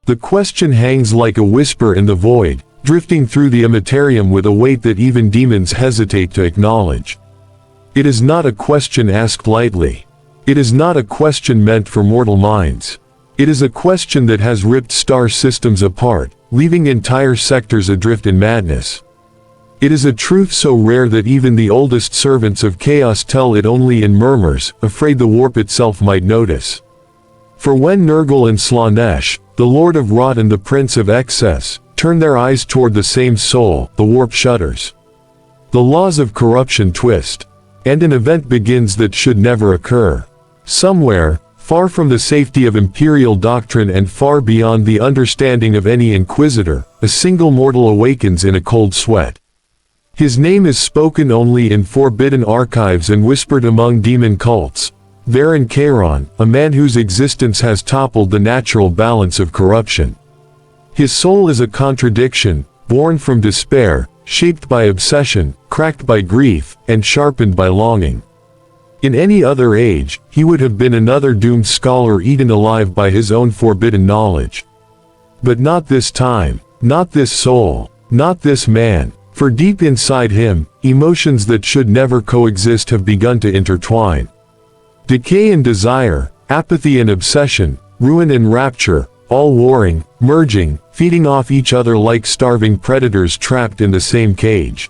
The question hangs like a whisper in the void, drifting through the Immaterium with a weight that even demons hesitate to acknowledge. It is not a question asked lightly. It is not a question meant for mortal minds. It is a question that has ripped star systems apart, leaving entire sectors adrift in madness. It is a truth so rare that even the oldest servants of chaos tell it only in murmurs, afraid the warp itself might notice. For when Nurgle and Slaanesh, the Lord of Rot and the Prince of Excess, turn their eyes toward the same soul, the warp shudders. The laws of corruption twist, and an event begins that should never occur. Somewhere, far from the safety of imperial doctrine and far beyond the understanding of any inquisitor, a single mortal awakens in a cold sweat. His name is spoken only in forbidden archives and whispered among demon cults. Varen Kairon, a man whose existence has toppled the natural balance of corruption. His soul is a contradiction, born from despair, shaped by obsession, cracked by grief, and sharpened by longing. In any other age, he would have been another doomed scholar eaten alive by his own forbidden knowledge. But not this time, not this soul, not this man. For deep inside him, emotions that should never coexist have begun to intertwine. Decay and desire, apathy and obsession, ruin and rapture, all warring, merging, feeding off each other like starving predators trapped in the same cage.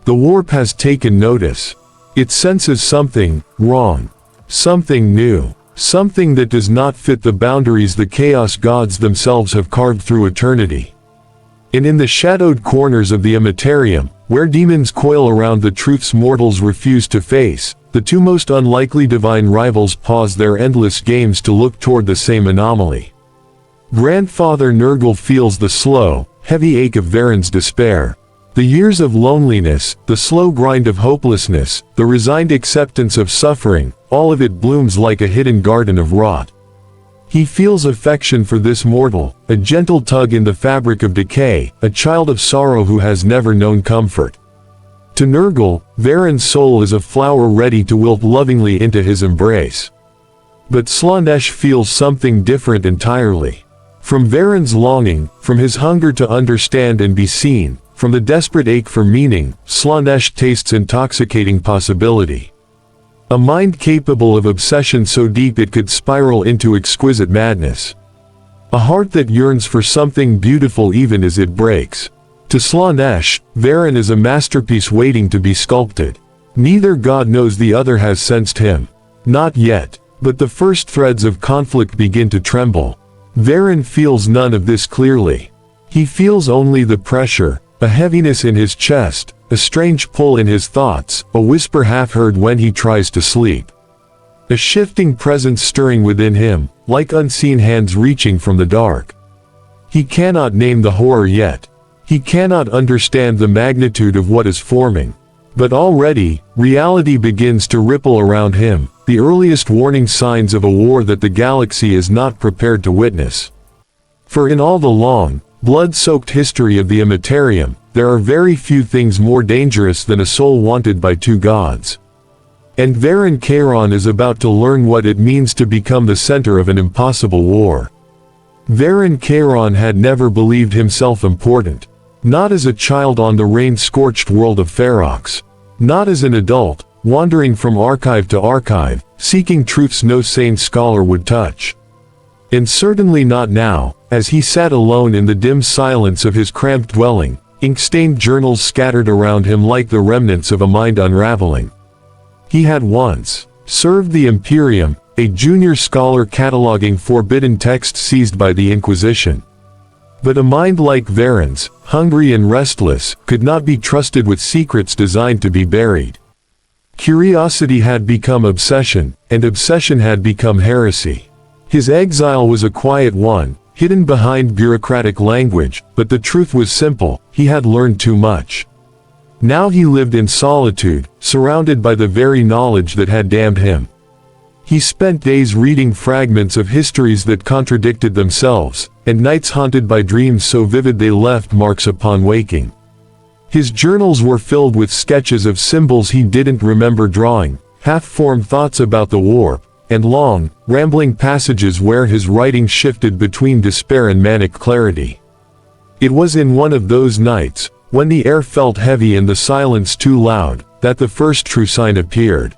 The warp has taken notice. It senses something wrong, something new, something that does not fit the boundaries the chaos gods themselves have carved through eternity. And in the shadowed corners of the Immaterium, where demons coil around the truths mortals refuse to face, the two most unlikely divine rivals pause their endless games to look toward the same anomaly. Grandfather Nurgle feels the slow, heavy ache of Varen's despair. The years of loneliness, the slow grind of hopelessness, the resigned acceptance of suffering, all of it blooms like a hidden garden of rot. He feels affection for this mortal, a gentle tug in the fabric of decay, a child of sorrow who has never known comfort. To Nurgle, Varen's soul is a flower ready to wilt lovingly into his embrace. But Slaanesh feels something different entirely. From Varen's longing, from his hunger to understand and be seen, from the desperate ache for meaning, Slaanesh tastes intoxicating possibility. A mind capable of obsession so deep it could spiral into exquisite madness. A heart that yearns for something beautiful even as it breaks. To Slaanesh, Varen is a masterpiece waiting to be sculpted. Neither god knows the other has sensed him. Not yet, but the first threads of conflict begin to tremble. Varen feels none of this clearly. He feels only the pressure, a heaviness in his chest, a strange pull in his thoughts, a whisper half heard when he tries to sleep. A shifting presence stirring within him, like unseen hands reaching from the dark. He cannot name the horror yet. He cannot understand the magnitude of what is forming. But already, reality begins to ripple around him, the earliest warning signs of a war that the galaxy is not prepared to witness. For in all the long, blood-soaked history of the Immaterium, there are very few things more dangerous than a soul wanted by two gods. And Varen Kairon is about to learn what it means to become the center of an impossible war. Varen Kairon had never believed himself important. Not as a child on the rain-scorched world of Ferox. Not as an adult, wandering from archive to archive, seeking truths no sane scholar would touch. And certainly not now, as he sat alone in the dim silence of his cramped dwelling, ink-stained journals scattered around him like the remnants of a mind unraveling. He had once served the Imperium, a junior scholar cataloging forbidden texts seized by the Inquisition. But a mind like Varen's, hungry and restless, could not be trusted with secrets designed to be buried. Curiosity had become obsession, and obsession had become heresy. His exile was a quiet one, hidden behind bureaucratic language, but the truth was simple: he had learned too much. Now he lived in solitude, surrounded by the very knowledge that had damned him. He spent days reading fragments of histories that contradicted themselves, and nights haunted by dreams so vivid they left marks upon waking. His journals were filled with sketches of symbols he didn't remember drawing, half-formed thoughts about the warp, and long, rambling passages where his writing shifted between despair and manic clarity. It was in one of those nights, when the air felt heavy and the silence too loud, that the first true sign appeared.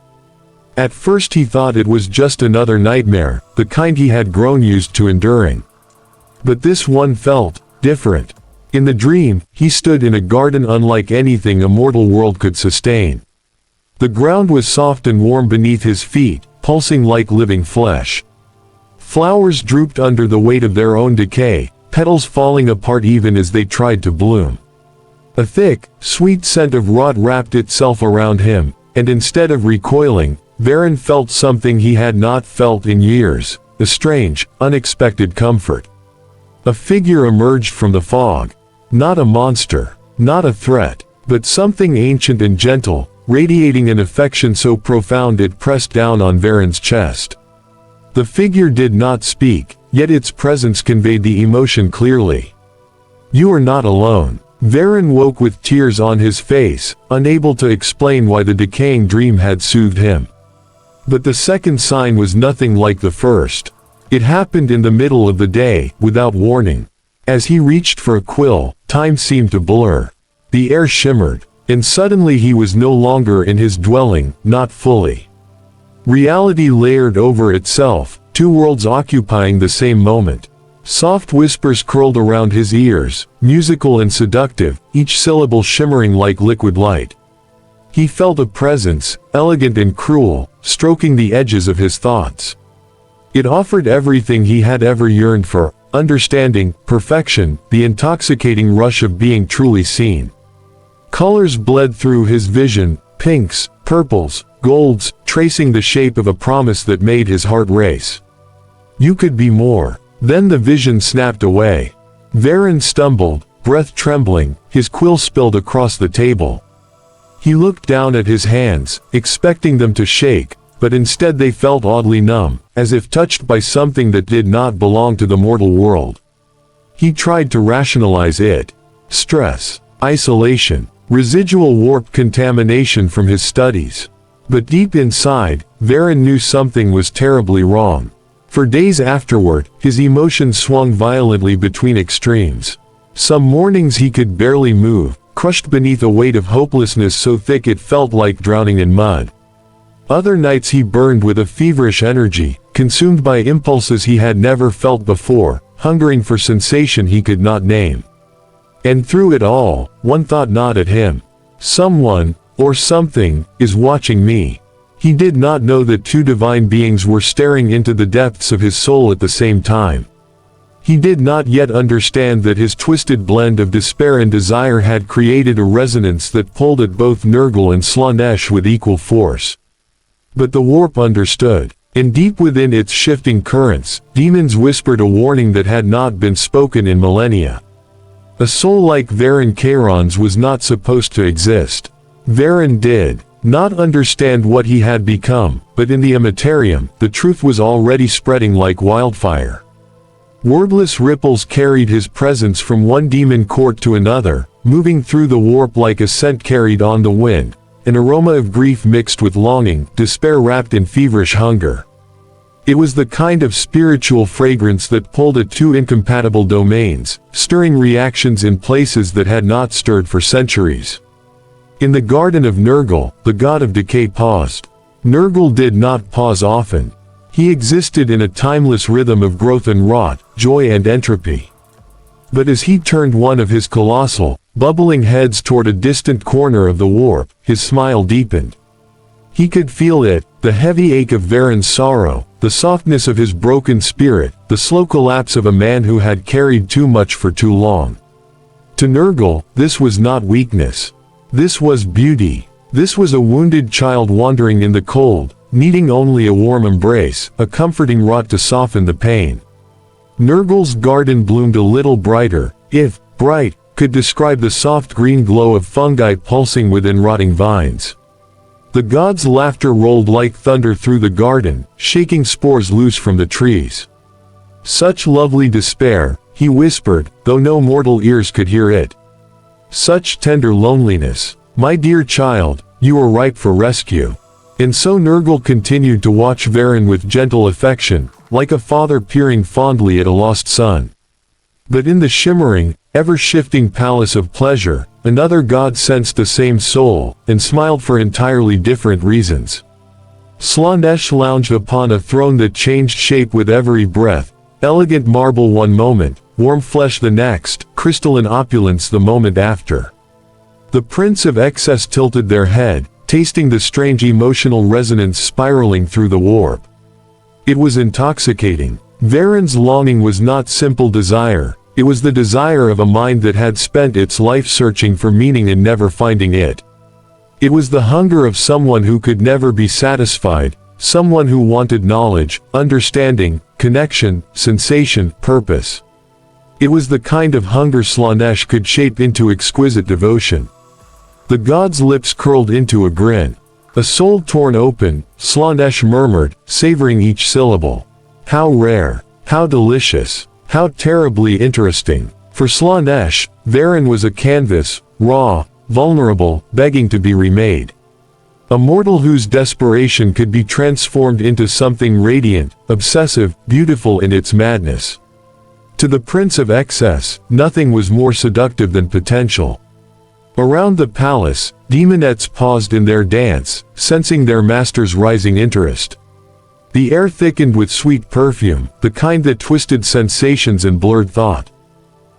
At first he thought it was just another nightmare, the kind he had grown used to enduring. But this one felt different. In the dream, he stood in a garden unlike anything a mortal world could sustain. The ground was soft and warm beneath his feet, pulsing like living flesh. Flowers drooped under the weight of their own decay, petals falling apart even as they tried to bloom. A thick, sweet scent of rot wrapped itself around him, and instead of recoiling, Varen felt something he had not felt in years, a strange, unexpected comfort. A figure emerged from the fog. Not a monster, not a threat, but something ancient and gentle, radiating an affection so profound it pressed down on Varen's chest. The figure did not speak, yet its presence conveyed the emotion clearly. "You are not alone." Varen woke with tears on his face, unable to explain why the decaying dream had soothed him. But the second sign was nothing like the first. It happened in the middle of the day, without warning. As he reached for a quill, time seemed to blur. The air shimmered, and suddenly he was no longer in his dwelling, not fully. Reality layered over itself, two worlds occupying the same moment. Soft whispers curled around his ears, musical and seductive, each syllable shimmering like liquid light. He felt a presence, elegant and cruel, stroking the edges of his thoughts. It offered everything he had ever yearned for: understanding, perfection, the intoxicating rush of being truly seen. Colors bled through his vision, pinks, purples, golds, tracing the shape of a promise that made his heart race. You could be more. Then the vision snapped away. Varen stumbled, breath trembling, his quill spilled across the table. He looked down at his hands, expecting them to shake, but instead they felt oddly numb, as if touched by something that did not belong to the mortal world. He tried to rationalize it. Stress, isolation, residual warp contamination from his studies. But deep inside, Varen knew something was terribly wrong. For days afterward, his emotions swung violently between extremes. Some mornings he could barely move, crushed beneath a weight of hopelessness so thick it felt like drowning in mud. Other nights he burned with a feverish energy, consumed by impulses he had never felt before, hungering for sensation he could not name. And through it all, one thought gnawed at him. Someone, or something, is watching me. He did not know that two divine beings were staring into the depths of his soul at the same time. He did not yet understand that his twisted blend of despair and desire had created a resonance that pulled at both Nurgle and Slaanesh with equal force. But the warp understood, and deep within its shifting currents, demons whispered a warning that had not been spoken in millennia. A soul like Varen Kairon's was not supposed to exist. Varen did not understand what he had become, but in the Immaterium, the truth was already spreading like wildfire. Wordless ripples carried his presence from one demon court to another, moving through the warp like a scent carried on the wind, an aroma of grief mixed with longing, despair wrapped in feverish hunger. It was the kind of spiritual fragrance that pulled at two incompatible domains, stirring reactions in places that had not stirred for centuries. In the garden of Nurgle, the god of decay paused. Nurgle did not pause often. He existed in a timeless rhythm of growth and rot, joy and entropy. But as he turned one of his colossal, bubbling heads toward a distant corner of the warp, his smile deepened. He could feel it, the heavy ache of Varen's sorrow, the softness of his broken spirit, the slow collapse of a man who had carried too much for too long. To Nurgle, this was not weakness. This was beauty. This was a wounded child wandering in the cold, needing only a warm embrace, a comforting rod to soften the pain. Nurgle's garden bloomed a little brighter, if bright could describe the soft green glow of fungi pulsing within rotting vines. The god's laughter rolled like thunder through the garden, shaking spores loose from the trees. Such lovely despair, he whispered, though no mortal ears could hear it. Such tender loneliness. My dear child, you are ripe for rescue. And so Nurgle continued to watch Varen with gentle affection, like a father peering fondly at a lost son. But in the shimmering, ever-shifting palace of pleasure, another god sensed the same soul, and smiled for entirely different reasons. Slaanesh lounged upon a throne that changed shape with every breath, elegant marble one moment, warm flesh the next, crystalline opulence the moment after. The Prince of Excess tilted their head, tasting the strange emotional resonance spiraling through the warp. It was intoxicating. Varen's longing was not simple desire, it was the desire of a mind that had spent its life searching for meaning and never finding it. It was the hunger of someone who could never be satisfied, someone who wanted knowledge, understanding, connection, sensation, purpose. It was the kind of hunger Slaanesh could shape into exquisite devotion. The god's lips curled into a grin. A soul torn open, Slaanesh murmured, savoring each syllable. How rare, how delicious, how terribly interesting. For Slaanesh, Varen was a canvas, raw, vulnerable, begging to be remade. A mortal whose desperation could be transformed into something radiant, obsessive, beautiful in its madness. To the Prince of Excess, nothing was more seductive than potential. Around the palace, demonettes paused in their dance, sensing their master's rising interest. The air thickened with sweet perfume, the kind that twisted sensations and blurred thought.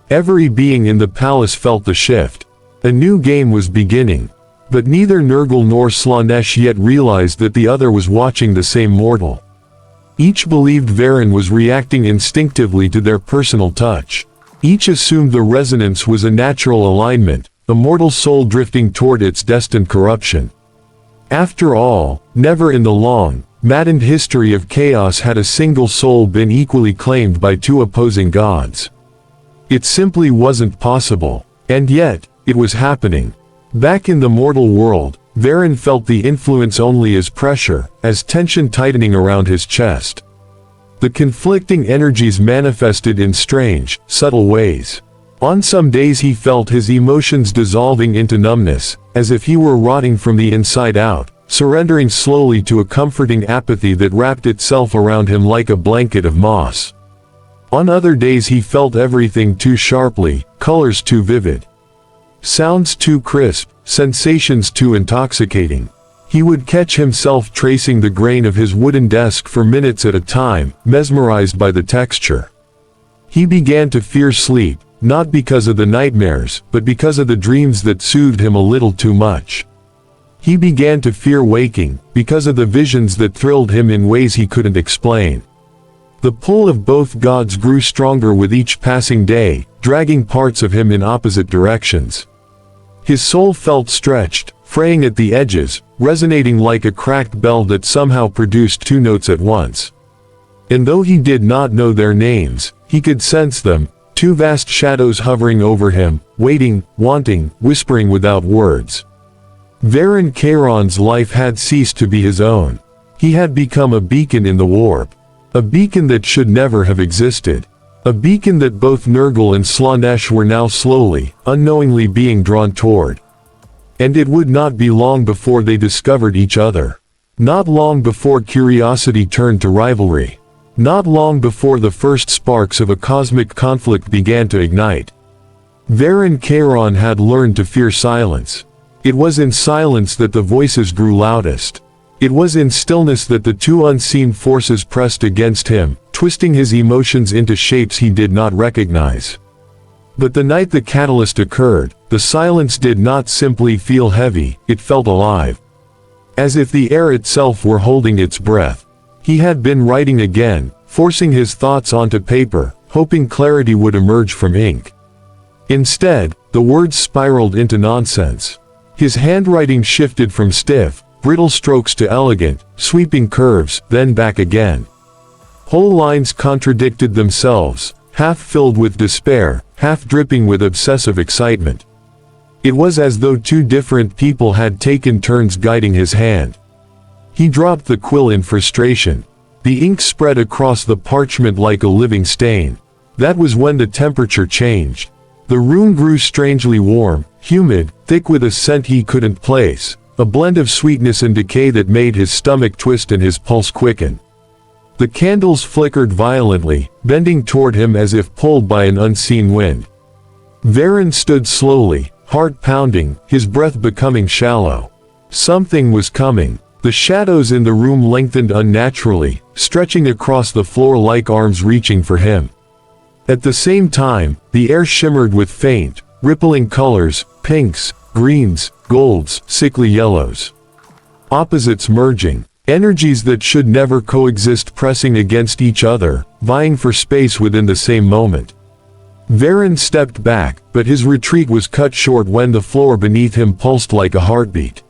Every being in the palace felt the shift. A new game was beginning. But neither Nurgle nor Slaanesh yet realized that the other was watching the same mortal. Each believed Varen was reacting instinctively to their personal touch. Each assumed the resonance was a natural alignment, a mortal soul drifting toward its destined corruption. After all, never in the long, maddened history of chaos had a single soul been equally claimed by two opposing gods. It simply wasn't possible. And yet, it was happening. Back in the mortal world, Varen felt the influence only as pressure, as tension tightening around his chest. The conflicting energies manifested in strange, subtle ways. On some days he felt his emotions dissolving into numbness, as if he were rotting from the inside out, surrendering slowly to a comforting apathy that wrapped itself around him like a blanket of moss. On other days he felt everything too sharply, colors too vivid, sounds too crisp, sensations too intoxicating. He would catch himself tracing the grain of his wooden desk for minutes at a time, mesmerized by the texture. He began to fear sleep, not because of the nightmares, but because of the dreams that soothed him a little too much. He began to fear waking, because of the visions that thrilled him in ways he couldn't explain. The pull of both gods grew stronger with each passing day, dragging parts of him in opposite directions. His soul felt stretched, fraying at the edges, resonating like a cracked bell that somehow produced two notes at once. And though he did not know their names, he could sense them, two vast shadows hovering over him, waiting, wanting, whispering without words. Varen Kairon's life had ceased to be his own. He had become a beacon in the warp. A beacon that should never have existed. A beacon that both Nurgle and Slaanesh were now slowly, unknowingly being drawn toward. And it would not be long before they discovered each other. Not long before curiosity turned to rivalry. Not long before the first sparks of a cosmic conflict began to ignite. Varen Kairon had learned to fear silence. It was in silence that the voices grew loudest. It was in stillness that the two unseen forces pressed against him, twisting his emotions into shapes he did not recognize. But the night the catalyst occurred, the silence did not simply feel heavy, it felt alive. As if the air itself were holding its breath. He had been writing again, forcing his thoughts onto paper, hoping clarity would emerge from ink. Instead, the words spiraled into nonsense. His handwriting shifted from stiff, brittle strokes to elegant, sweeping curves, then back again. Whole lines contradicted themselves, half filled with despair, half dripping with obsessive excitement. It was as though two different people had taken turns guiding his hand. He dropped the quill in frustration. The ink spread across the parchment like a living stain. That was when the temperature changed. The room grew strangely warm, humid, thick with a scent he couldn't place, a blend of sweetness and decay that made his stomach twist and his pulse quicken. The candles flickered violently, bending toward him as if pulled by an unseen wind. Varen stood slowly, heart pounding, his breath becoming shallow. Something was coming. The shadows in the room lengthened unnaturally, stretching across the floor like arms reaching for him. At the same time, the air shimmered with faint, rippling colors, pinks, greens, golds, sickly yellows. Opposites merging. Energies that should never coexist pressing against each other, vying for space within the same moment. Varen stepped back, but his retreat was cut short when the floor beneath him pulsed like a heartbeat.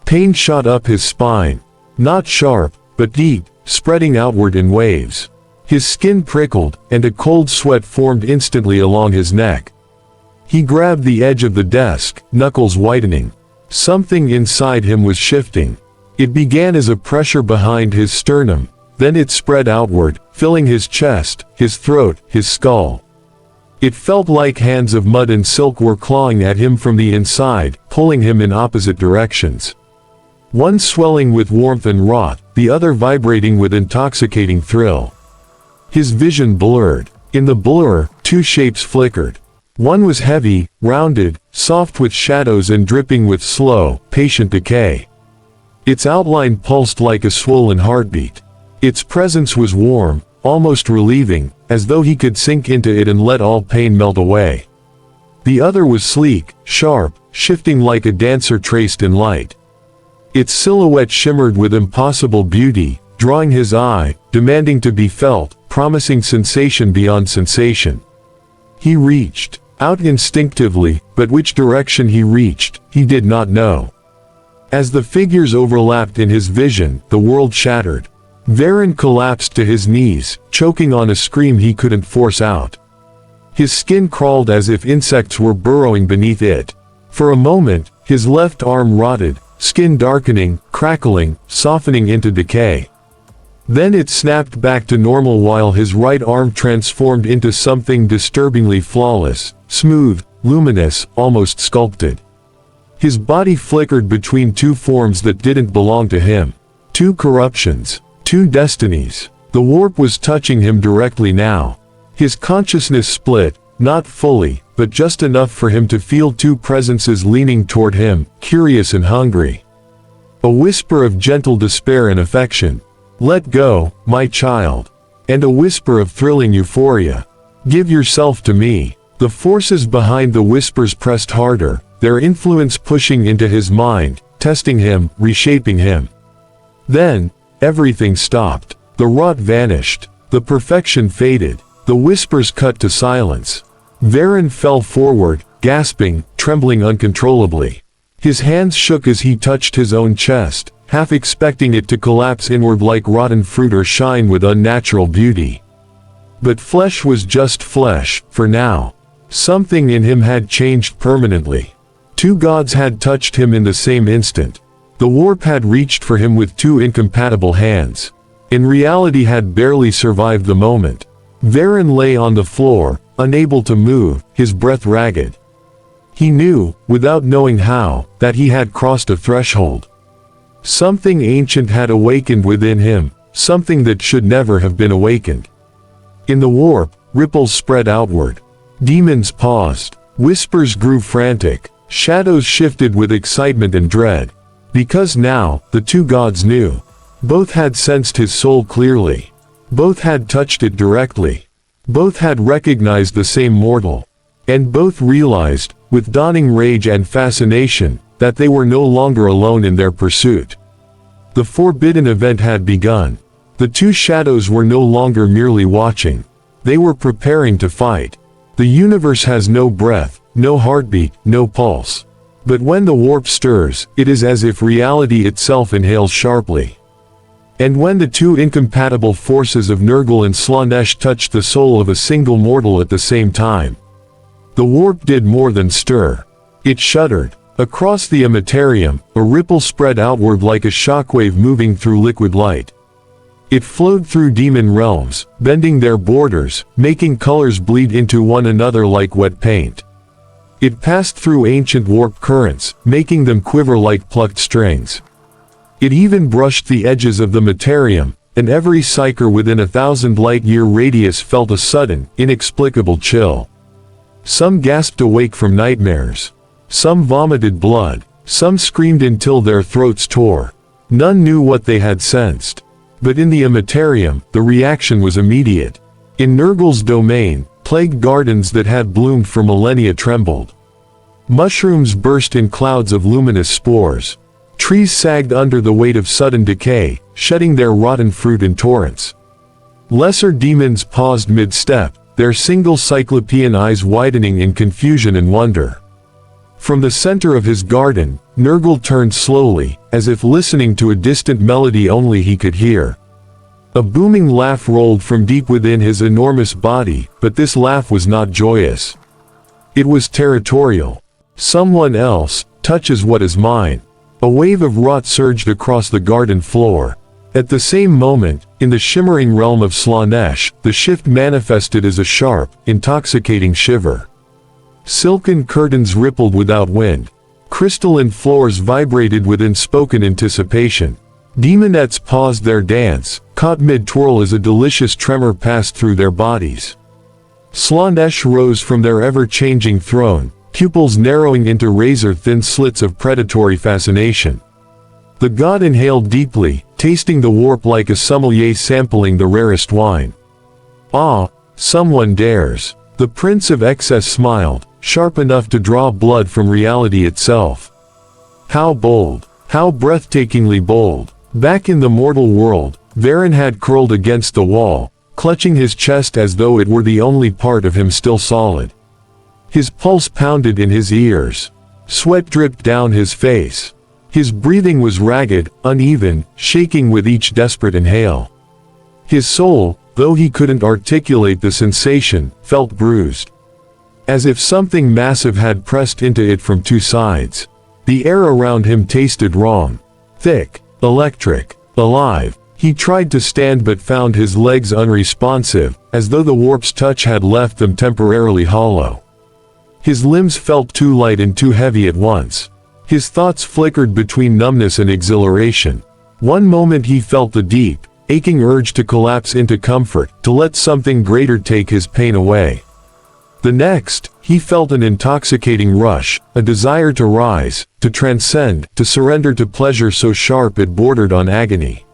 Pain shot up his spine. Not sharp, but deep, spreading outward in waves. His skin prickled, and a cold sweat formed instantly along his neck. He grabbed the edge of the desk, knuckles whitening. Something inside him was shifting. It began as a pressure behind his sternum, then it spread outward, filling his chest, his throat, his skull. It felt like hands of mud and silk were clawing at him from the inside, pulling him in opposite directions. One swelling with warmth and wrath, the other vibrating with intoxicating thrill. His vision blurred. In the blur, two shapes flickered. One was heavy, rounded, soft with shadows and dripping with slow, patient decay. Its outline pulsed like a swollen heartbeat. Its presence was warm, almost relieving, as though he could sink into it and let all pain melt away. The other was sleek, sharp, shifting like a dancer traced in light. Its silhouette shimmered with impossible beauty, drawing his eye, demanding to be felt, promising sensation beyond sensation. He reached out instinctively, but which direction he reached, he did not know. As the figures overlapped in his vision, the world shattered. Varen collapsed to his knees, choking on a scream he couldn't force out. His skin crawled as if insects were burrowing beneath it. For a moment, his left arm rotted, skin darkening, crackling, softening into decay. Then it snapped back to normal while his right arm transformed into something disturbingly flawless, smooth, luminous, almost sculpted. His body flickered between two forms that didn't belong to him. Two corruptions. Two destinies. The warp was touching him directly now. His consciousness split, not fully, but just enough for him to feel two presences leaning toward him, curious and hungry. A whisper of gentle despair and affection. "Let go, my child." And a whisper of thrilling euphoria. "Give yourself to me." The forces behind the whispers pressed harder, their influence pushing into his mind, testing him, reshaping him. Then, everything stopped. The rot vanished. The perfection faded. The whispers cut to silence. Varen fell forward, gasping, trembling uncontrollably. His hands shook as he touched his own chest, half expecting it to collapse inward like rotten fruit or shine with unnatural beauty. But flesh was just flesh, for now. Something in him had changed permanently. Two gods had touched him in the same instant. The warp had reached for him with two incompatible hands. In reality had barely survived the moment. Varen lay on the floor, unable to move, his breath ragged. He knew, without knowing how, that he had crossed a threshold. Something ancient had awakened within him, something that should never have been awakened. In the warp, ripples spread outward. Demons paused. Whispers grew frantic. Shadows shifted with excitement and dread. Because now, the two gods knew. Both had sensed his soul clearly. Both had touched it directly. Both had recognized the same mortal. And both realized, with dawning rage and fascination, that they were no longer alone in their pursuit. The forbidden event had begun. The two shadows were no longer merely watching. They were preparing to fight. The universe has no breath, no heartbeat, no pulse. But when the warp stirs, it is as if reality itself inhales sharply. And when the two incompatible forces of Nurgle and Slaanesh touched the soul of a single mortal at the same time, the warp did more than stir. It shuddered. Across the Immaterium, a ripple spread outward like a shockwave moving through liquid light. It flowed through demon realms, bending their borders, making colors bleed into one another like wet paint. It passed through ancient warp currents, making them quiver like plucked strings. It even brushed the edges of the Immaterium, and every psyker within 1,000 light-year radius felt a sudden, inexplicable chill. Some gasped awake from nightmares. Some vomited blood. Some screamed until their throats tore. None knew what they had sensed. But in the Immaterium, the reaction was immediate. In Nurgle's domain, plagued gardens that had bloomed for millennia trembled. Mushrooms burst in clouds of luminous spores. Trees sagged under the weight of sudden decay, shedding their rotten fruit in torrents. Lesser demons paused mid-step, their single cyclopean eyes widening in confusion and wonder. From the center of his garden, Nurgle turned slowly, as if listening to a distant melody only he could hear. A booming laugh rolled from deep within his enormous body, but this laugh was not joyous. It was territorial. Someone else touches what is mine. A wave of rot surged across the garden floor. At the same moment, in the shimmering realm of Slaanesh, the shift manifested as a sharp, intoxicating shiver. Silken curtains rippled without wind. Crystalline floors vibrated with unspoken anticipation. Demonettes paused their dance, caught mid-twirl as a delicious tremor passed through their bodies. Slaanesh rose from their ever-changing throne, pupils narrowing into razor-thin slits of predatory fascination. The god inhaled deeply, tasting the warp like a sommelier sampling the rarest wine. "Ah, someone dares." The Prince of Excess smiled, sharp enough to draw blood from reality itself. How bold, how breathtakingly bold. Back in the mortal world, Varen had curled against the wall, clutching his chest as though it were the only part of him still solid. His pulse pounded in his ears. Sweat dripped down his face. His breathing was ragged, uneven, shaking with each desperate inhale. His soul, though he couldn't articulate the sensation, felt bruised. As if something massive had pressed into it from two sides. The air around him tasted wrong. Thick, electric, alive. He tried to stand but found his legs unresponsive, as though the warp's touch had left them temporarily hollow. His limbs felt too light and too heavy at once. His thoughts flickered between numbness and exhilaration. One moment he felt the deep, aching urge to collapse into comfort, to let something greater take his pain away. The next, he felt an intoxicating rush, a desire to rise, to transcend, to surrender to pleasure so sharp it bordered on agony.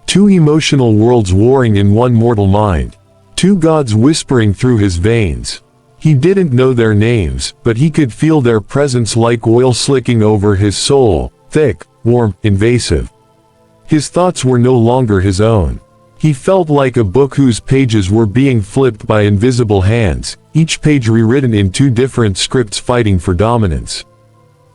Two emotional worlds warring in one mortal mind. Two gods whispering through his veins. He didn't know their names, but he could feel their presence like oil slicking over his soul, thick, warm, invasive. His thoughts were no longer his own. He felt like a book whose pages were being flipped by invisible hands, each page rewritten in two different scripts fighting for dominance.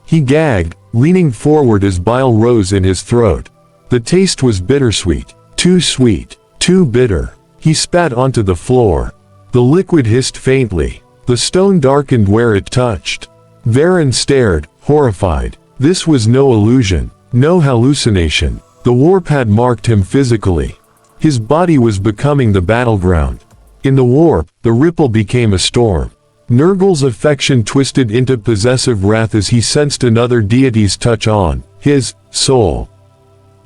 He gagged, leaning forward as bile rose in his throat. The taste was bittersweet, too bitter. He spat onto the floor. The liquid hissed faintly. The stone darkened where it touched. Varen stared, horrified. This was no illusion, no hallucination. The warp had marked him physically. His body was becoming the battleground. In the warp, the ripple became a storm. Nurgle's affection twisted into possessive wrath as he sensed another deity's touch on his soul.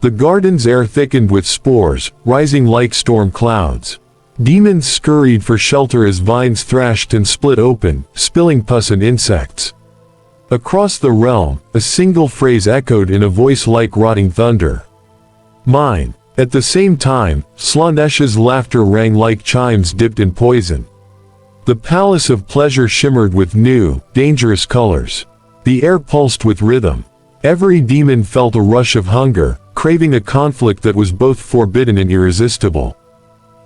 The garden's air thickened with spores, rising like storm clouds. Demons scurried for shelter as vines thrashed and split open, spilling pus and insects. Across the realm, a single phrase echoed in a voice like rotting thunder. "Mine." At the same time, Slaanesh's laughter rang like chimes dipped in poison. The palace of pleasure shimmered with new, dangerous colors. The air pulsed with rhythm. Every demon felt a rush of hunger, craving a conflict that was both forbidden and irresistible.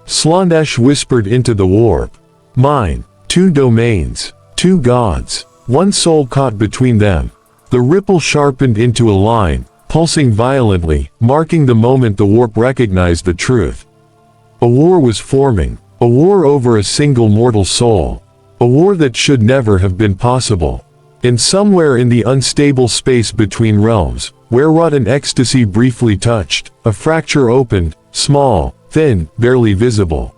Slaanesh whispered into the warp. "Mine. Two domains. Two gods. One soul caught between them." The ripple sharpened into a line, pulsing violently, marking the moment the warp recognized the truth. A war was forming. A war over a single mortal soul. A war that should never have been possible. And somewhere in the unstable space between realms, where rot and ecstasy briefly touched, a fracture opened, small, thin, barely visible.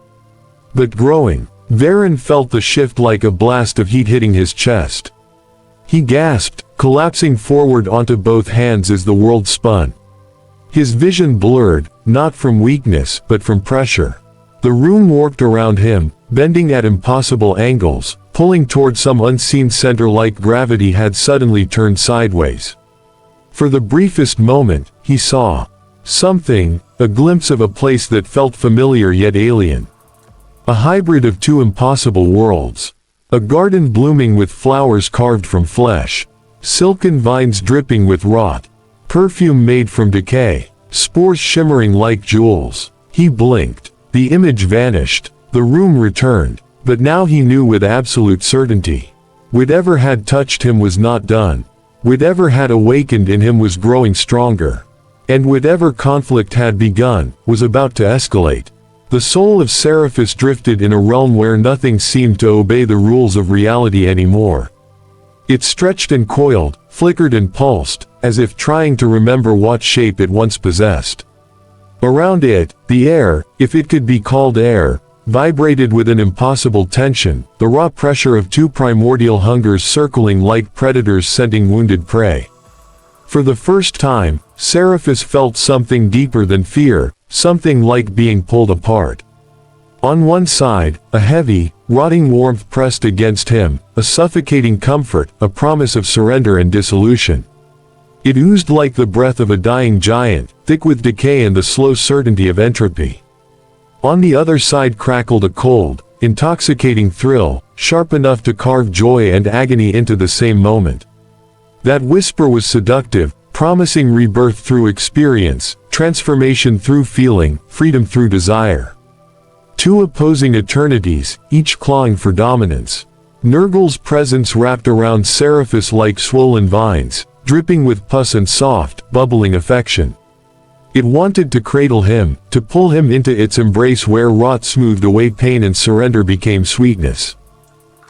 But growing. Varen felt the shift like a blast of heat hitting his chest. He gasped, collapsing forward onto both hands as the world spun. His vision blurred, not from weakness but from pressure. The room warped around him, bending at impossible angles, pulling toward some unseen center like gravity had suddenly turned sideways. For the briefest moment, he saw something, a glimpse of a place that felt familiar yet alien. A hybrid of two impossible worlds. A garden blooming with flowers carved from flesh. Silken vines dripping with rot. Perfume made from decay. Spores shimmering like jewels. He blinked. The image vanished. The room returned. But now he knew with absolute certainty. Whatever had touched him was not done. Whatever had awakened in him was growing stronger. And whatever conflict had begun, was about to escalate. The soul of Seraphis drifted in a realm where nothing seemed to obey the rules of reality anymore. It stretched and coiled, flickered and pulsed, as if trying to remember what shape it once possessed. Around it, the air, if it could be called air, vibrated with an impossible tension, the raw pressure of two primordial hungers circling like predators scenting wounded prey. For the first time, Seraphis felt something deeper than fear, something like being pulled apart. On one side, a heavy, rotting warmth pressed against him, a suffocating comfort, a promise of surrender and dissolution. It oozed like the breath of a dying giant, thick with decay and the slow certainty of entropy. On the other side crackled a cold, intoxicating thrill, sharp enough to carve joy and agony into the same moment. That whisper was seductive, promising rebirth through experience, transformation through feeling, freedom through desire. Two opposing eternities, each clawing for dominance. Nurgle's presence wrapped around Seraphis like swollen vines, dripping with pus and soft, bubbling affection. It wanted to cradle him, to pull him into its embrace where rot smoothed away pain and surrender became sweetness.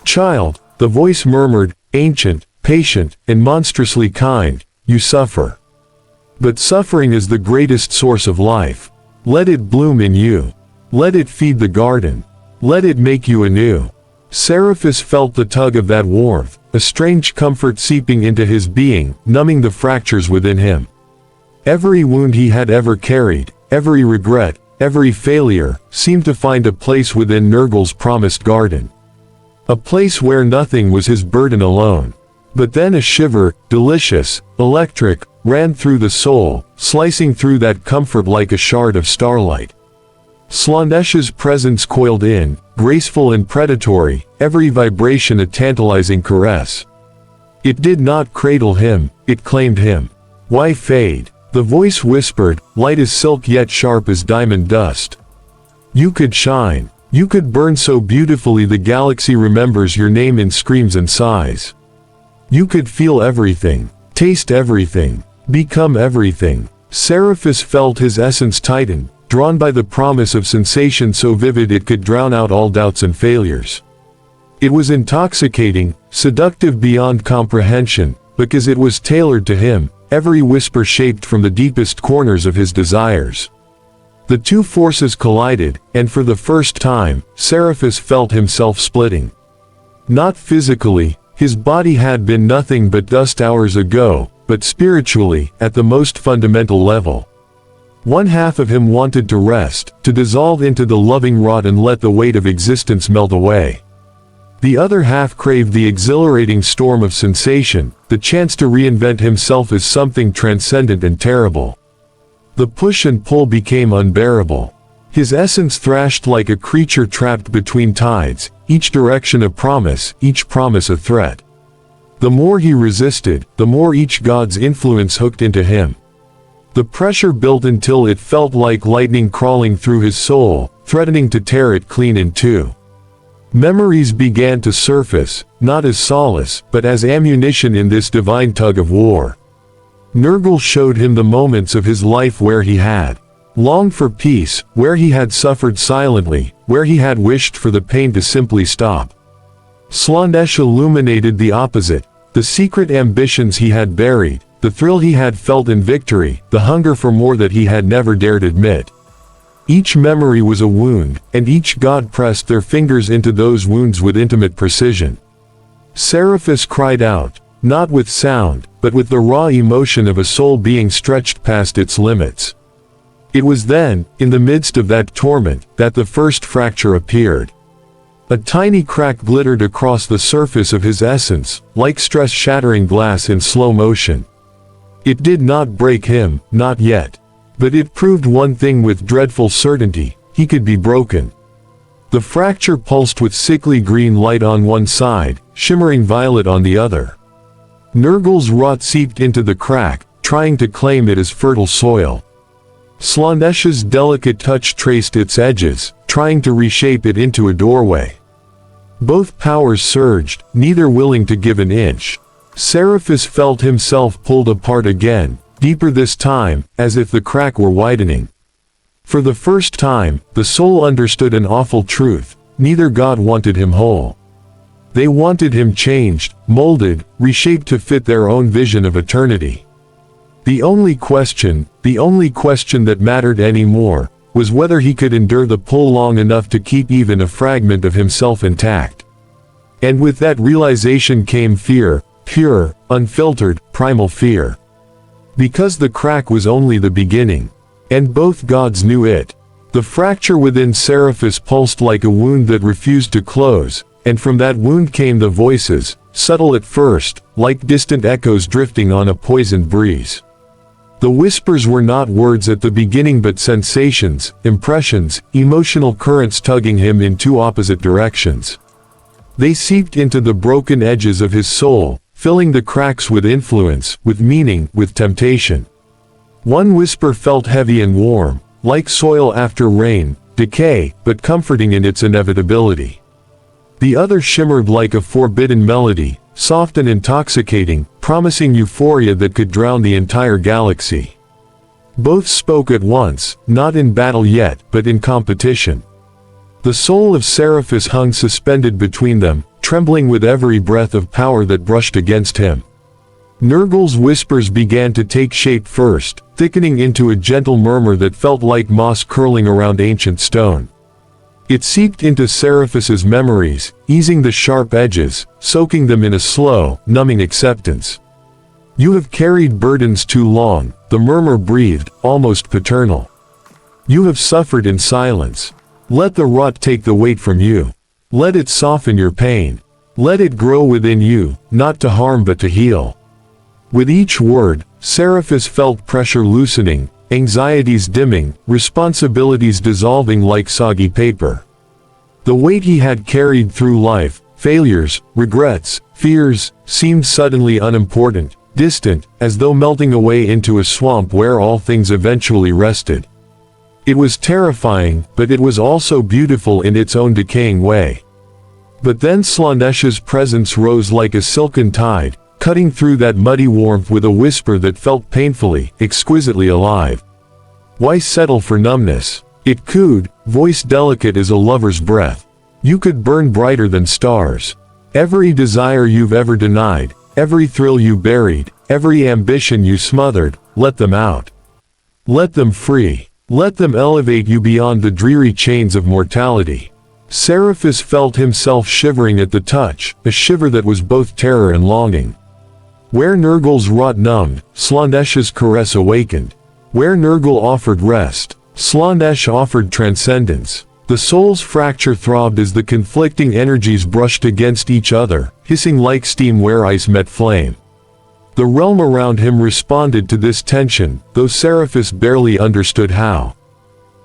"Child," the voice murmured, ancient, patient, and monstrously kind, "you suffer. But suffering is the greatest source of life. Let it bloom in you. Let it feed the garden. Let it make you anew." Seraphis felt the tug of that warmth, a strange comfort seeping into his being, numbing the fractures within him. Every wound he had ever carried, every regret, every failure, seemed to find a place within Nurgle's promised garden. A place where nothing was his burden alone. But then a shiver, delicious, electric, ran through the soul, slicing through that comfort like a shard of starlight. Slaanesh's presence coiled in, graceful and predatory, every vibration a tantalizing caress. It did not cradle him, it claimed him. "Why fade?" the voice whispered, light as silk yet sharp as diamond dust. "You could shine. You could burn so beautifully the galaxy remembers your name in screams and sighs. You could feel everything, taste everything, become everything." Seraphis felt his essence tighten, drawn by the promise of sensation so vivid it could drown out all doubts and failures. It was intoxicating, seductive beyond comprehension, because it was tailored to him, every whisper shaped from the deepest corners of his desires. The two forces collided, and for the first time, Seraphis felt himself splitting. Not physically, his body had been nothing but dust hours ago, but spiritually, at the most fundamental level. One half of him wanted to rest, to dissolve into the loving rot and let the weight of existence melt away. The other half craved the exhilarating storm of sensation, the chance to reinvent himself as something transcendent and terrible. The push and pull became unbearable. His essence thrashed like a creature trapped between tides, each direction a promise, each promise a threat. The more he resisted, the more each god's influence hooked into him. The pressure built until it felt like lightning crawling through his soul, threatening to tear it clean in two. Memories began to surface, not as solace, but as ammunition in this divine tug of war. Nurgle showed him the moments of his life where he had longed for peace, where he had suffered silently, where he had wished for the pain to simply stop. Slaanesh illuminated the opposite, the secret ambitions he had buried, the thrill he had felt in victory, the hunger for more that he had never dared admit. Each memory was a wound, and each god pressed their fingers into those wounds with intimate precision. Seraphis cried out, not with sound, but with the raw emotion of a soul being stretched past its limits. It was then, in the midst of that torment, that the first fracture appeared. A tiny crack glittered across the surface of his essence, like stress-shattering glass in slow motion. It did not break him, not yet. But it proved one thing with dreadful certainty: he could be broken. The fracture pulsed with sickly green light on one side, shimmering violet on the other. Nurgle's rot seeped into the crack, trying to claim it as fertile soil. Slaanesh's delicate touch traced its edges, trying to reshape it into a doorway. Both powers surged, neither willing to give an inch. Seraphis felt himself pulled apart again, deeper this time, as if the crack were widening. For the first time, the soul understood an awful truth: neither God wanted him whole. They wanted him changed, molded, reshaped to fit their own vision of eternity. The only question that mattered anymore, was whether he could endure the pull long enough to keep even a fragment of himself intact. And with that realization came fear, pure, unfiltered, primal fear. Because the crack was only the beginning. And both gods knew it. The fracture within Seraphis pulsed like a wound that refused to close, and from that wound came the voices, subtle at first, like distant echoes drifting on a poisoned breeze. The whispers were not words at the beginning but sensations, impressions, emotional currents tugging him in two opposite directions. They seeped into the broken edges of his soul, filling the cracks with influence, with meaning, with temptation. One whisper felt heavy and warm, like soil after rain, decay, but comforting in its inevitability. The other shimmered like a forbidden melody, soft and intoxicating, promising euphoria that could drown the entire galaxy. Both spoke at once, not in battle yet, but in competition. The soul of Seraphis hung suspended between them, trembling with every breath of power that brushed against him. Nurgle's whispers began to take shape first, thickening into a gentle murmur that felt like moss curling around ancient stone. It seeped into Seraphis's memories, easing the sharp edges, soaking them in a slow, numbing acceptance. "You have carried burdens too long," the murmur breathed, almost paternal. "You have suffered in silence. Let the rot take the weight from you. Let it soften your pain. Let it grow within you, not to harm but to heal." With each word, Seraphis felt pressure loosening, anxieties dimming, responsibilities dissolving like soggy paper. The weight he had carried through life, failures, regrets, fears, seemed suddenly unimportant, distant, as though melting away into a swamp where all things eventually rested. It was terrifying, but it was also beautiful in its own decaying way. But then Slaanesh's presence rose like a silken tide, cutting through that muddy warmth with a whisper that felt painfully, exquisitely alive. "Why settle for numbness?" it cooed, voice delicate as a lover's breath. "You could burn brighter than stars. Every desire you've ever denied, every thrill you buried, every ambition you smothered, let them out. Let them free. Let them elevate you beyond the dreary chains of mortality." Seraphis felt himself shivering at the touch, a shiver that was both terror and longing. Where Nurgle's rot numbed, Slaanesh's caress awakened. Where Nurgle offered rest, Slaanesh offered transcendence. The soul's fracture throbbed as the conflicting energies brushed against each other, hissing like steam where ice met flame. The realm around him responded to this tension, though Seraphis barely understood how.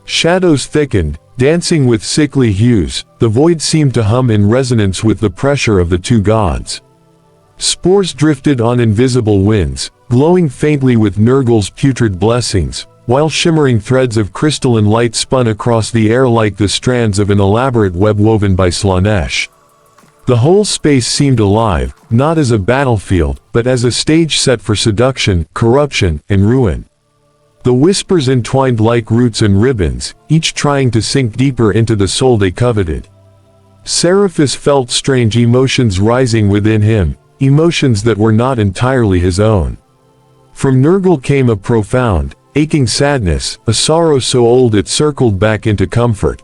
Shadows thickened, dancing with sickly hues, the void seemed to hum in resonance with the pressure of the two gods. Spores drifted on invisible winds, glowing faintly with Nurgle's putrid blessings, while shimmering threads of crystalline light spun across the air like the strands of an elaborate web woven by Slaanesh. The whole space seemed alive, not as a battlefield, but as a stage set for seduction, corruption, and ruin. The whispers entwined like roots and ribbons, each trying to sink deeper into the soul they coveted. Seraphis felt strange emotions rising within him, emotions that were not entirely his own. From Nurgle came a profound, aching sadness, a sorrow so old it circled back into comfort.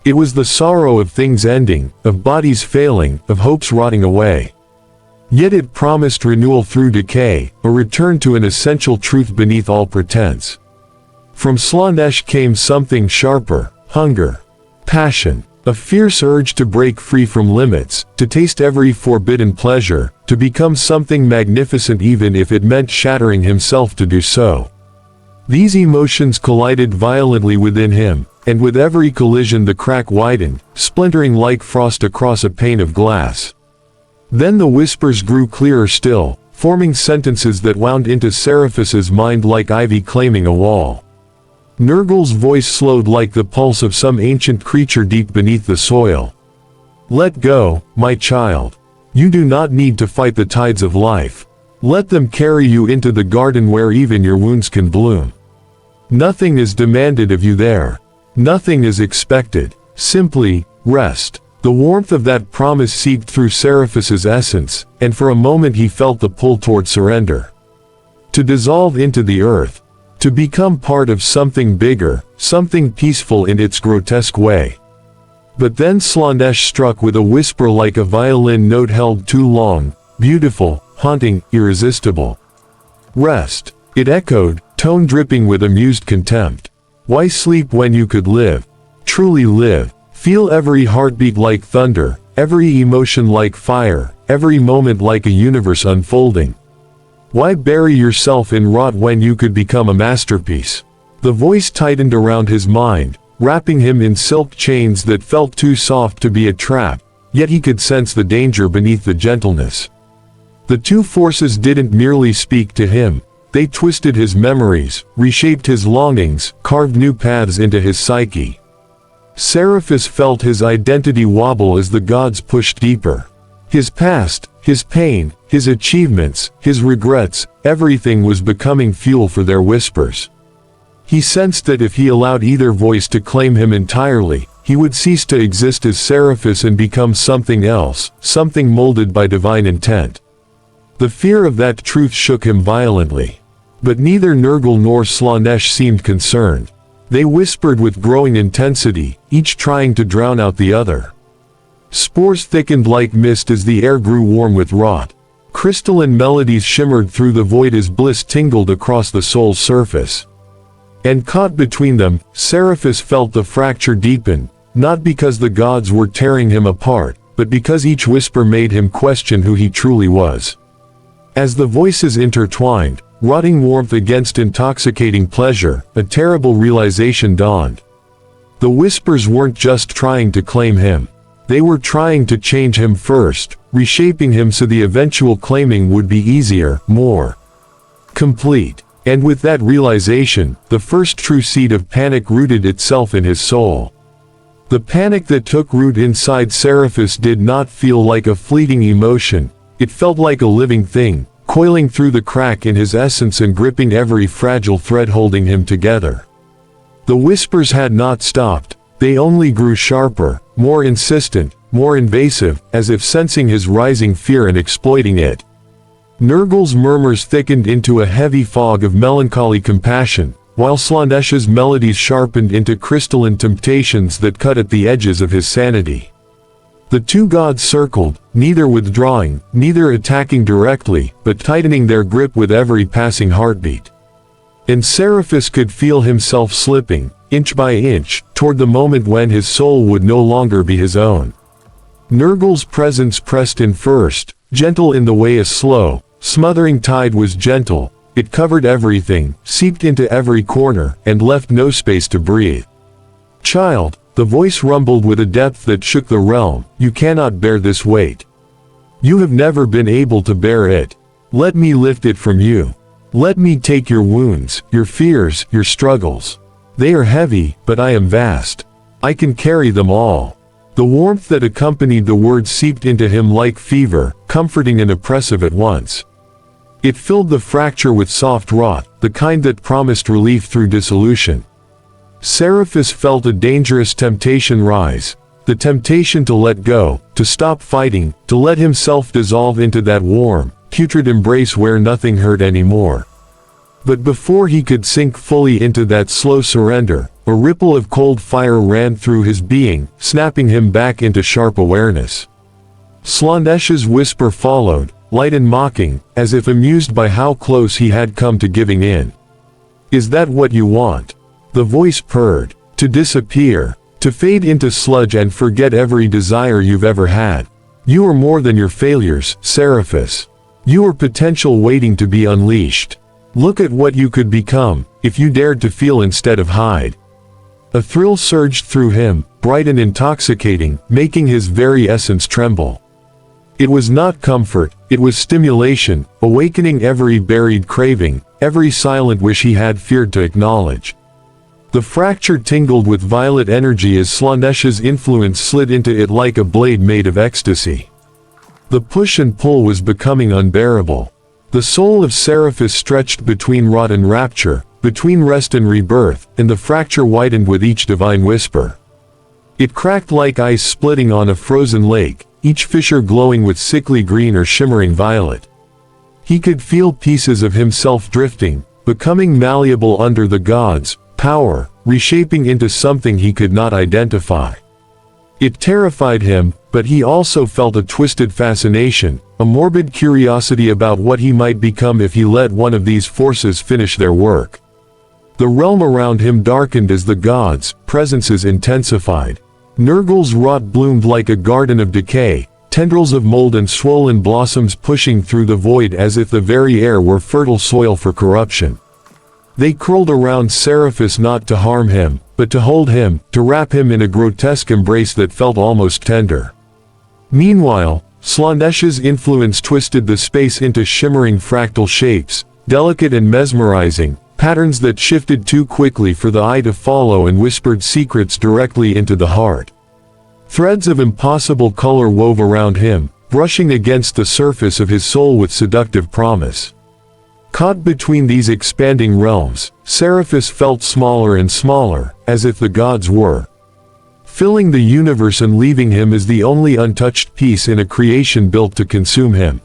It was the sorrow of things ending, of bodies failing, of hopes rotting away. Yet it promised renewal through decay, a return to an essential truth beneath all pretense. From Slaanesh came something sharper: hunger, passion, a fierce urge to break free from limits, to taste every forbidden pleasure, to become something magnificent even if it meant shattering himself to do so. These emotions collided violently within him, and with every collision the crack widened, splintering like frost across a pane of glass. Then the whispers grew clearer still, forming sentences that wound into Seraphus's mind like ivy claiming a wall. Nurgle's voice slowed like the pulse of some ancient creature deep beneath the soil. "Let go, my child. You do not need to fight the tides of life. Let them carry you into the garden where even your wounds can bloom. Nothing is demanded of you there. Nothing is expected. Simply, rest." The warmth of that promise seeped through Seraphus's essence, and for a moment he felt the pull toward surrender. To dissolve into the earth. To become part of something bigger, something peaceful in its grotesque way. But then Slaanesh struck with a whisper like a violin note held too long, beautiful, haunting, irresistible. "Rest," it echoed, tone dripping with amused contempt. "Why sleep when you could live? Truly live. Feel every heartbeat like thunder, every emotion like fire, every moment like a universe unfolding. Why bury yourself in rot when you could become a masterpiece?" The voice tightened around his mind, wrapping him in silk chains that felt too soft to be a trap, yet he could sense the danger beneath the gentleness. The two forces didn't merely speak to him, they twisted his memories, reshaped his longings, carved new paths into his psyche. Seraphus felt his identity wobble as the gods pushed deeper. His past, his pain, his achievements, his regrets, everything was becoming fuel for their whispers. He sensed that if he allowed either voice to claim him entirely, he would cease to exist as Seraphus and become something else, something molded by divine intent. The fear of that truth shook him violently. But neither Nurgle nor Slaanesh seemed concerned. They whispered with growing intensity, each trying to drown out the other. Spores thickened like mist as the air grew warm with rot. Crystalline melodies shimmered through the void as bliss tingled across the soul's surface. And caught between them, Seraphus felt the fracture deepen, not because the gods were tearing him apart, but because each whisper made him question who he truly was. As the voices intertwined, rotting warmth against intoxicating pleasure, a terrible realization dawned. The whispers weren't just trying to claim him. They were trying to change him first, reshaping him so the eventual claiming would be easier, more complete. And with that realization, the first true seed of panic rooted itself in his soul. The panic that took root inside Seraphus did not feel like a fleeting emotion, it felt like a living thing, coiling through the crack in his essence and gripping every fragile thread holding him together. The whispers had not stopped, they only grew sharper, more insistent, more invasive, as if sensing his rising fear and exploiting it. Nurgle's murmurs thickened into a heavy fog of melancholy compassion, while Slaanesh's melodies sharpened into crystalline temptations that cut at the edges of his sanity. The two gods circled, neither withdrawing, neither attacking directly, but tightening their grip with every passing heartbeat. And Seraphus could feel himself slipping, inch by inch, toward the moment when his soul would no longer be his own. Nurgle's presence pressed in first, gentle in the way a slow, smothering tide was gentle. It covered everything, seeped into every corner, and left no space to breathe. "Child," the voice rumbled with a depth that shook the realm, "you cannot bear this weight. You have never been able to bear it. Let me lift it from you. Let me take your wounds, your fears, your struggles. They are heavy, but I am vast. I can carry them all." The warmth that accompanied the words seeped into him like fever, comforting and oppressive at once. It filled the fracture with soft rot, the kind that promised relief through dissolution. Seraphus felt a dangerous temptation rise, the temptation to let go, to stop fighting, to let himself dissolve into that warm, putrid embrace where nothing hurt anymore. But before he could sink fully into that slow surrender, a ripple of cold fire ran through his being, snapping him back into sharp awareness. Slaanesh's whisper followed, light and mocking, as if amused by how close he had come to giving in. "Is that what you want?" the voice purred. "To disappear, to fade into sludge and forget every desire you've ever had? You are more than your failures, Seraphis. You are potential waiting to be unleashed. Look at what you could become, if you dared to feel instead of hide." A thrill surged through him, bright and intoxicating, making his very essence tremble. It was not comfort, it was stimulation, awakening every buried craving, every silent wish he had feared to acknowledge. The fracture tingled with violet energy as Slaanesh's influence slid into it like a blade made of ecstasy. The push and pull was becoming unbearable. The soul of Seraphis stretched between rot and rapture, between rest and rebirth, and the fracture widened with each divine whisper. It cracked like ice splitting on a frozen lake, each fissure glowing with sickly green or shimmering violet. He could feel pieces of himself drifting, becoming malleable under the gods' power, reshaping into something he could not identify. It terrified him, but he also felt a twisted fascination, a morbid curiosity about what he might become if he let one of these forces finish their work. The realm around him darkened as the gods' presences intensified. Nurgle's rot bloomed like a garden of decay, tendrils of mold and swollen blossoms pushing through the void as if the very air were fertile soil for corruption. They curled around Seraphis not to harm him, but to hold him, to wrap him in a grotesque embrace that felt almost tender. Meanwhile, Slaanesh's influence twisted the space into shimmering fractal shapes, delicate and mesmerizing, patterns that shifted too quickly for the eye to follow and whispered secrets directly into the heart. Threads of impossible color wove around him, brushing against the surface of his soul with seductive promise. Caught between these expanding realms, Seraphis felt smaller and smaller, as if the gods were filling the universe and leaving him as the only untouched piece in a creation built to consume him.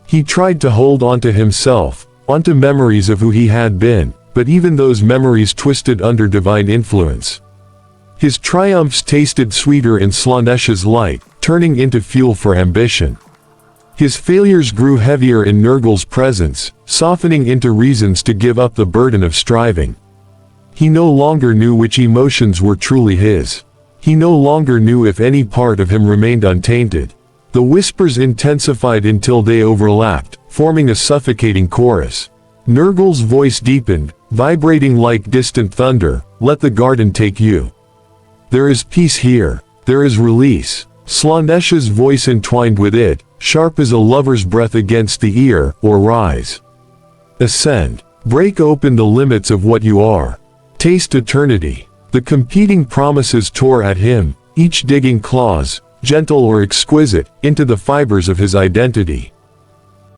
He tried to hold onto himself, onto memories of who he had been, but even those memories twisted under divine influence. His triumphs tasted sweeter in Slaanesh's light, turning into fuel for ambition. His failures grew heavier in Nurgle's presence, softening into reasons to give up the burden of striving. He no longer knew which emotions were truly his. He no longer knew if any part of him remained untainted. The whispers intensified until they overlapped, forming a suffocating chorus. Nurgle's voice deepened, vibrating like distant thunder, "Let the garden take you. There is peace here. There is release." Slaanesh's voice entwined with it, sharp as a lover's breath against the ear, "Or rise. Ascend. Break open the limits of what you are. Taste eternity." The competing promises tore at him, each digging claws, gentle or exquisite, into the fibers of his identity.